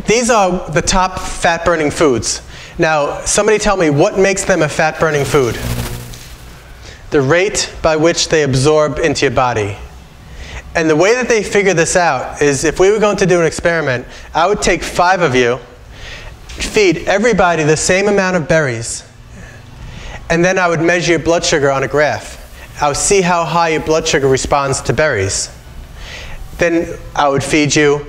these are the top fat-burning foods. Now, somebody tell me what makes them a fat-burning food? The rate by which they absorb into your body. And the way that they figure this out is if we were going to do an experiment, I would take 5 of you, feed everybody the same amount of berries, and then I would measure your blood sugar on a graph. I would see how high your blood sugar responds to berries. Then I would feed you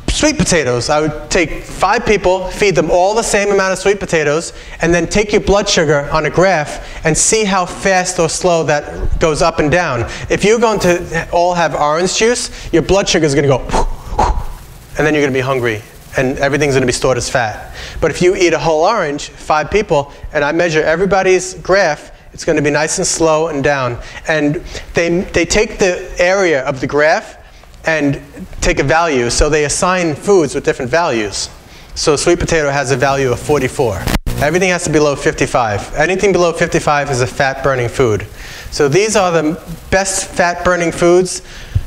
sweet potatoes. I would take 5 people, feed them all the same amount of sweet potatoes, and then take your blood sugar on a graph and see how fast or slow that goes up and down. If you're going to all have orange juice, your blood sugar is going to go and then you're going to be hungry and everything's going to be stored as fat. But if you eat a whole orange, 5 people, and I measure everybody's graph, it's going to be nice and slow and down. And they take the area of the graph and take a value. So they assign foods with different values. So sweet potato has a value of 44. Everything has to be below 55. Anything below 55 is a fat-burning food. So these are the best fat-burning foods,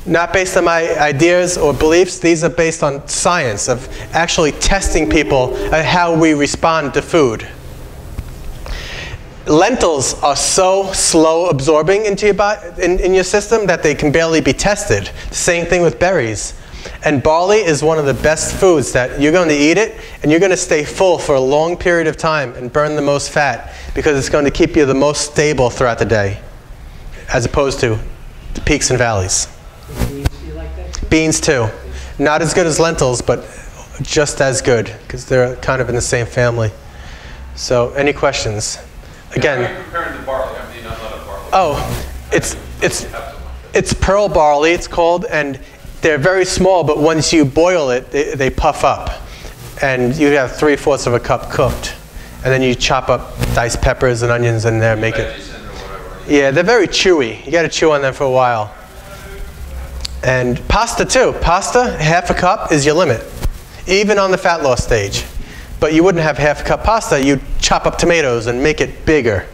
not based on my ideas or beliefs. These are based on science of actually testing people at how we respond to food. Lentils are so slow absorbing into your body, in your system that they can barely be tested. Same thing with berries. And barley is one of the best foods that you're going to eat it and you're going to stay full for a long period of time and burn the most fat because it's going to keep you the most stable throughout the day as opposed to the peaks and valleys. Beans, you like that too? Beans too. Not as good as lentils, but just as good because they're kind of in the same family. So any questions? Again, how are you comparing to barley? I mean, I'm not a barley. Oh, it's pearl barley, it's called, and they're very small, but once you boil it, they puff up. And you have 3/4 of a cup cooked. And then you chop up diced peppers and onions in there, make it. Yeah, they're very chewy. You got to chew on them for a while. And pasta too. Pasta, 1/2 cup is your limit, even on the fat loss stage. But you wouldn't have 1/2 cup pasta, you'd chop up tomatoes and make it bigger.